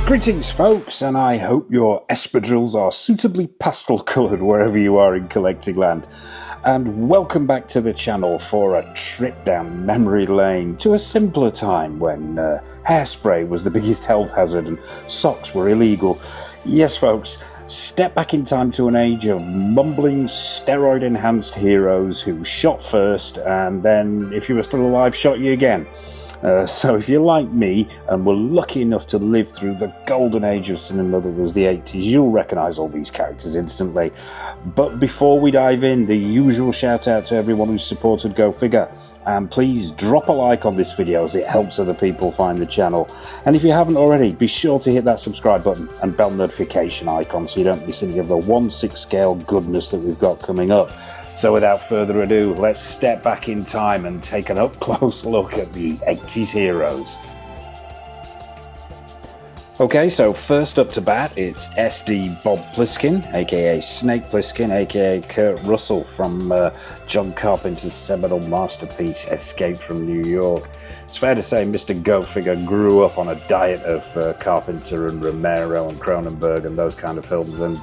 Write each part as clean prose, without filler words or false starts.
Greetings folks, and I hope your espadrilles are suitably pastel coloured wherever you are in collecting land. And welcome back to the channel for a trip down memory lane to a simpler time when hairspray was the biggest health hazard and socks were illegal. Yes folks, step back in time to an age of mumbling steroid enhanced heroes who shot first and then, if you were still alive, shot you again. So if you're like me and were lucky enough to live through the golden age of cinema that was the 80s, you'll recognise all these characters instantly. But before we dive in, the usual shout out to everyone who's supported Go Figure. And please drop a like on this video as it helps other people find the channel. And if you haven't already, be sure to hit that subscribe button and bell notification icon so you don't miss any of the 1/6 scale goodness that we've got coming up. So without further ado, let's step back in time and take an up-close look at the 80s heroes. Okay, so first up to bat, it's SD Bob Plissken, aka Snake Plissken, aka Kurt Russell from John Carpenter's seminal masterpiece, Escape from New York. It's fair to say Mr. Go Figure grew up on a diet of Carpenter and Romero and Cronenberg and those kind of films, and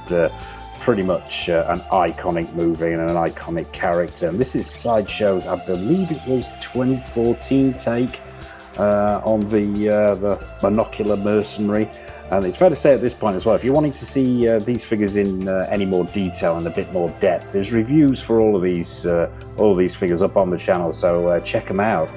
pretty much an iconic movie and an iconic character. And this is Sideshow's, I believe it was 2014 take on the Monocular Mercenary. And it's fair to say at this point as well, if you're wanting to see these figures in any more detail and a bit more depth, there's reviews for all of these figures up on the channel, so check them out.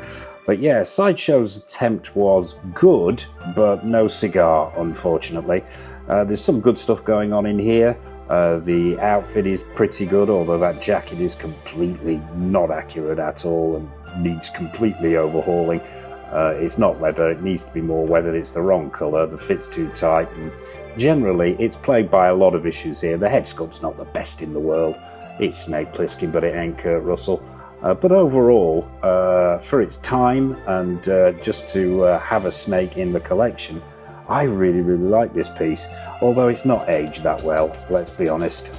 But yeah, Sideshow's attempt was good, but no cigar, unfortunately. There's some good stuff going on in here. The outfit is pretty good, although that jacket is completely not accurate at all and needs completely overhauling. It's not leather, it needs to be more weathered, it's the wrong colour, the fit's too tight, and generally it's plagued by a lot of issues here. The head sculpt's not the best in the world. It's Snake Plissken, but it ain't Kurt Russell. But overall, for its time and just to have a snake in the collection, I really like this piece, although it's not aged that well, let's be honest.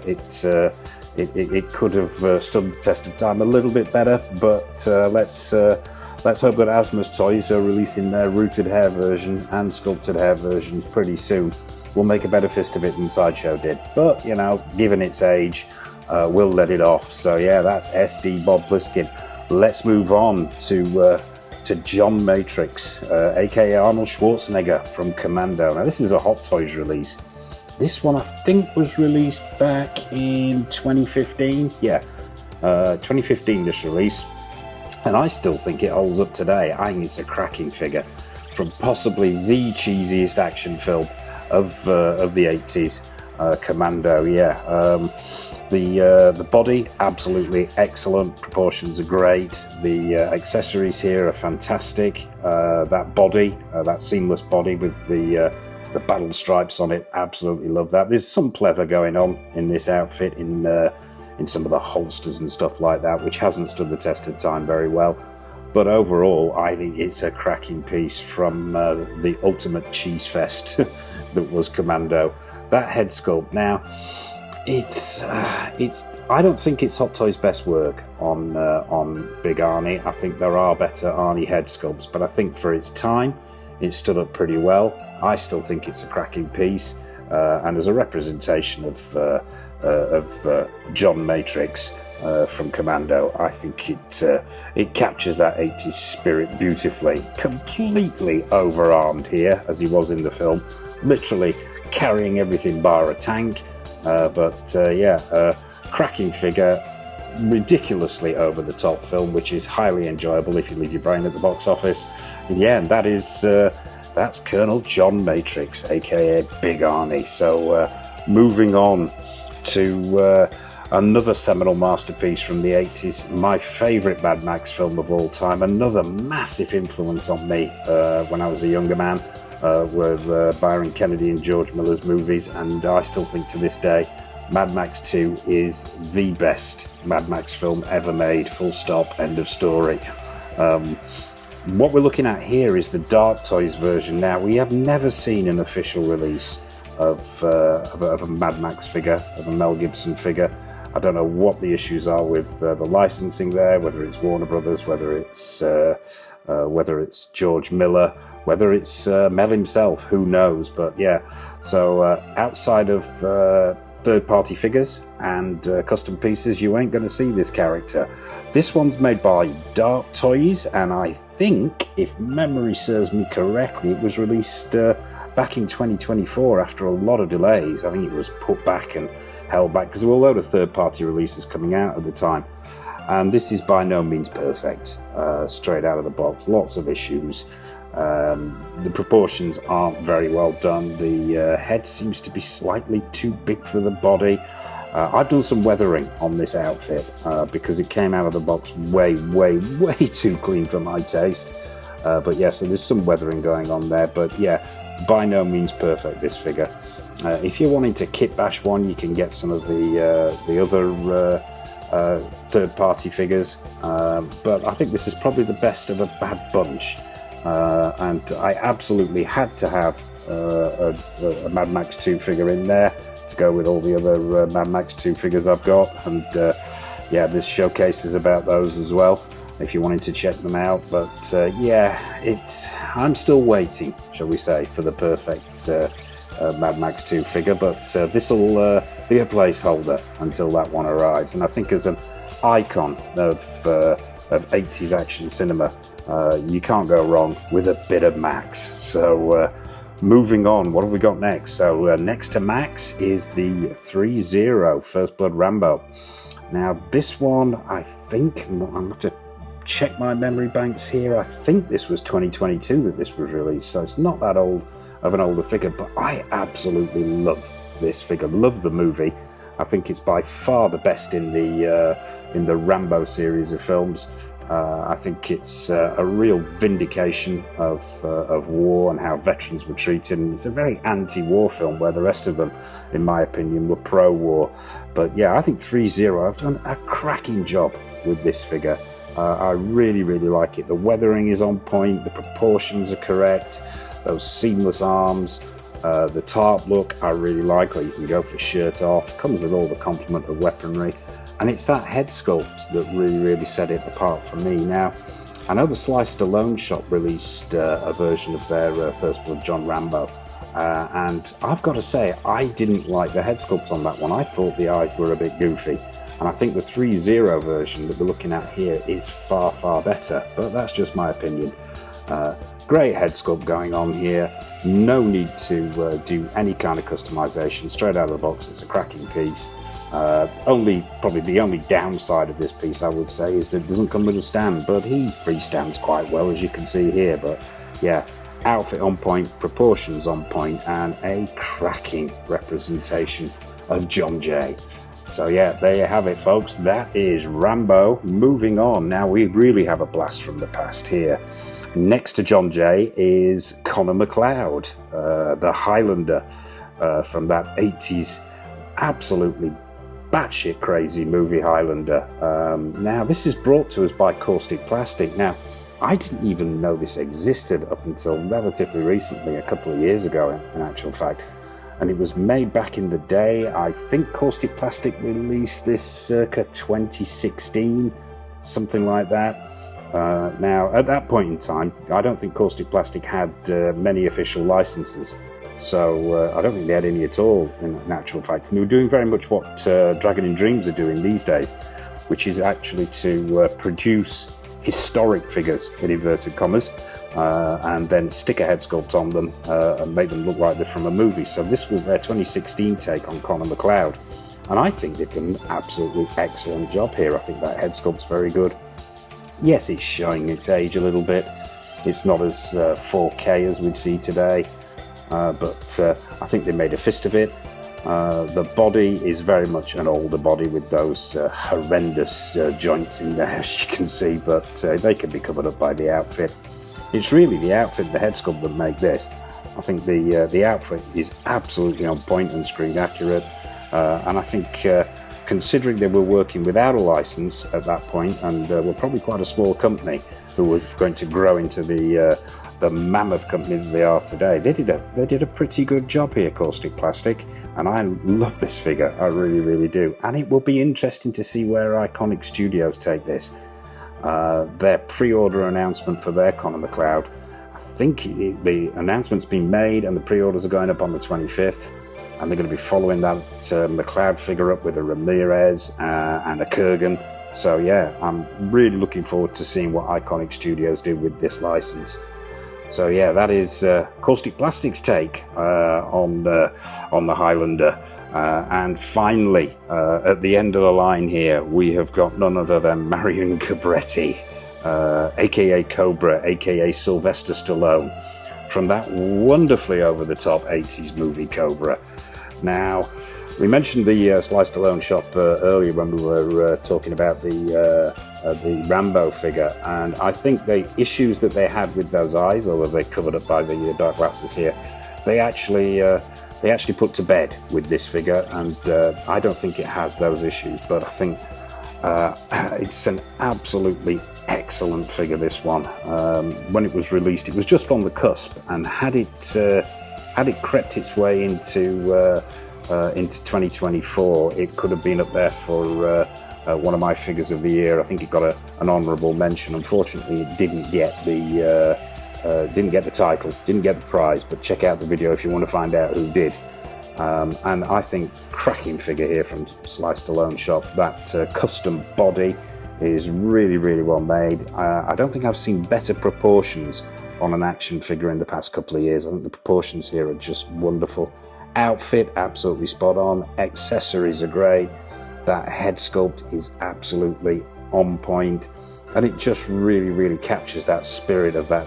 It could have stood the test of time a little bit better, but let's hope that Asmus Toys are releasing their rooted hair version and sculpted hair versions pretty soon. We'll make a better fist of it than Sideshow did, but you know, given its age, we'll let it off. So yeah, that's SD Bob Plissken. Let's move on to John Matrix, aka Arnold Schwarzenegger from Commando. Now this is a Hot Toys release. This one I think was released back in 2015. Yeah, 2015 this release. And I still think it holds up today. I think it's a cracking figure from possibly the cheesiest action film of the 80s, Commando. Yeah. The body, absolutely excellent. Proportions are great. The accessories here are fantastic. That body, that seamless body with the battle stripes on it, absolutely love that. There's some pleather going on in this outfit, in some of the holsters and stuff like that, which hasn't stood the test of time very well. But overall, I think it's a cracking piece from the ultimate cheese fest that was Commando. That head sculpt now. I don't think it's Hot Toys' best work on Big Arnie. I think there are better Arnie head sculpts, but I think for its time, it stood up pretty well. I still think it's a cracking piece, and as a representation of John Matrix from Commando, I think it captures that 80s spirit beautifully. Completely overarmed here, as he was in the film, literally carrying everything bar a tank. Cracking figure, ridiculously over-the-top film, which is highly enjoyable if you leave your brain at the box office. And yeah, and that's Colonel John Matrix, aka Big Arnie. So moving on to another seminal masterpiece from the 80s, my favourite Mad Max film of all time, another massive influence on me when I was a younger man. Were Byron Kennedy and George Miller's movies, and I still think to this day Mad Max 2 is the best Mad Max film ever made, full stop, end of story. What we're looking at here is the Dark Toys version. Now, we have never seen an official release of a Mad Max figure, of a Mel Gibson figure. I don't know what the issues are with the licensing there, whether it's Warner Brothers, whether it's George Miller, Whether it's Mel himself, who knows? But yeah, so outside of third-party figures and custom pieces, you ain't going to see this character. This one's made by Dark Toys, and I think, if memory serves me correctly, it was released back in 2024 after a lot of delays. I think it was put back and held back because there were a load of third-party releases coming out at the time. And this is by no means perfect, straight out of the box. Lots of issues. The proportions aren't very well done. The head seems to be slightly too big for the body. I've done some weathering on this outfit because it came out of the box way too clean for my taste. But yeah, so there's some weathering going on there. But yeah, by no means perfect, this figure. If you're wanting to kit bash one, you can get some of the other third-party figures. But I think this is probably the best of a bad bunch. And I absolutely had to have a Mad Max 2 figure in there to go with all the other Mad Max 2 figures I've got. And yeah, this showcase is about those as well, if you wanted to check them out. But yeah, I'm still waiting, shall we say, for the perfect Mad Max 2 figure. But this will be a placeholder until that one arrives. And I think as an icon of 80s action cinema, you can't go wrong with a bit of Max. So moving on, what have we got next? So next to Max is the 3-0 First Blood Rambo. Now this one, I think, I'm going to check my memory banks here, I think this was 2022 that this was released, so it's not that old of an older figure, but I absolutely love this figure, love the movie. I think it's by far the best in the Rambo series of films. I think it's a real vindication of war and how veterans were treated. And it's a very anti-war film, where the rest of them, in my opinion, were pro-war. But yeah, I think 3-0, I've done a cracking job with this figure. I really like it. The weathering is on point, the proportions are correct, those seamless arms, the tarp look I really like, where you can go for shirt off, comes with all the complement of weaponry. And it's that head sculpt that really set it apart for me. Now, I know the Sly Stallone shop released a version of their First Blood John Rambo, and I've got to say, I didn't like the head sculpt on that one. I thought the eyes were a bit goofy, and I think the 3-0 version that we're looking at here is far better, but that's just my opinion. Great head sculpt going on here, no need to do any kind of customization, straight out of the box. It's a cracking piece. Probably the only downside of this piece, I would say, is that it doesn't come with a stand, but he freestands quite well, as you can see here. But yeah, outfit on point, proportions on point, and a cracking representation of John Jay. So yeah, there you have it, folks. That is Rambo. Moving on, now we really have a blast from the past here. Next to John Jay is Conor MacLeod, the Highlander from that 80s absolutely batshit crazy movie Highlander. Now this is brought to us by Caustic Plastic. Now I didn't even know this existed up until relatively recently, a couple of years ago in actual fact, and it was made back in the day. I think Caustic Plastic released this circa 2016, something like that. Now at that point in time, I don't think Caustic Plastic had many official licenses. So I don't think they had any at all, in actual fact. And they were doing very much what Dragon in Dreams are doing these days, which is actually to produce historic figures, in inverted commas, and then stick a head sculpt on them and make them look like they're from a movie. So this was their 2016 take on Conor MacLeod. And I think they've done an absolutely excellent job here. I think that head sculpt's very good. Yes, it's showing its age a little bit. It's not as 4K as we'd see today. But I think they made a fist of it. The body is very much an older body with those horrendous joints in there, as you can see, but they can be covered up by the outfit. It's really the outfit, the head sculpt, that make this. I think the outfit is absolutely on point and screen accurate, and I think considering they were working without a license at that point, and were probably quite a small company who were going to grow into the mammoth company that they are today, they did a pretty good job here, Caustic Plastic, and I love this figure. I really do. And it will be interesting to see where Iconic Studios take this. Their pre-order announcement for their Conor MacLeod think the announcement's been made and the pre-orders are going up on the 25th, and they're going to be following that MacLeod figure up with a Ramirez and a Kurgan. So yeah, I'm really looking forward to seeing what Iconic Studios do with this license. So yeah, that is Caustic Plastic's take on the Highlander. And finally, at the end of the line here, we have got none other than Marion Cobretti, aka Cobra, aka Sylvester Stallone, from that wonderfully over-the-top 80s movie Cobra. Now, we mentioned the Sly Stallone shop earlier when we were talking about the Rambo figure, and I think the issues that they had with those eyes, although they're covered up by the dark glasses here, they actually put to bed with this figure, and I don't think it has those issues, but I think it's an absolutely excellent figure, this one. When it was released, it was just on the cusp, and had it crept its way into 2024, it could have been up there for one of my figures of the year. I think it got an honourable mention. Unfortunately, it didn't get the title, didn't get the prize, but check out the video if you want to find out who did. And I think cracking figure here from Sly Stallone shop. That custom body is really, really well made. I don't think I've seen better proportions on an action figure in the past couple of years. I think the proportions here are just wonderful. Outfit, absolutely spot on. Accessories are great. That head sculpt is absolutely on point, and it just really, really captures that spirit of that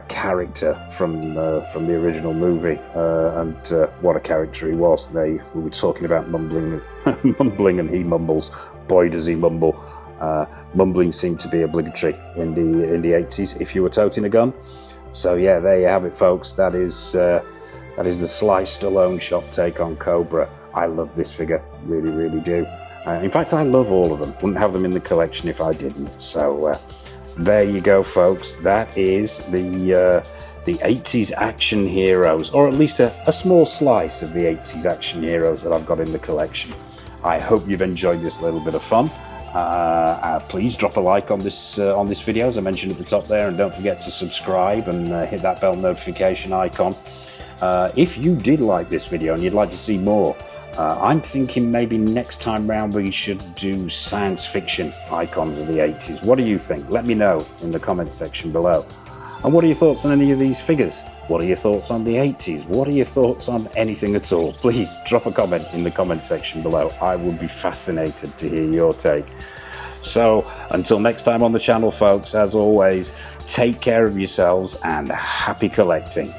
character from the original movie, and what a character he was. We were talking about mumbling, mumbling, and he mumbles. Boy, does he mumble! Mumbling seemed to be obligatory in the 80s if you were toting a gun. So yeah, there you have it, folks. That is the Sly Stallone shop take on Cobra. I love this figure, really, really do. In fact, I love all of them. Wouldn't have them in the collection if I didn't. So there you go, folks. That is the 80s action heroes, or at least a small slice of the 80s action heroes that I've got in the collection. I hope you've enjoyed this little bit of fun. Please drop a like on this video, as I mentioned at the top there, and don't forget to subscribe and hit that bell notification icon. If you did like this video and you'd like to see more, I'm thinking maybe next time round we should do science fiction icons of the 80s. What do you think? Let me know in the comment section below. And what are your thoughts on any of these figures? What are your thoughts on the 80s? What are your thoughts on anything at all? Please drop a comment in the comment section below. I would be fascinated to hear your take. So until next time on the channel, folks, as always, take care of yourselves and happy collecting.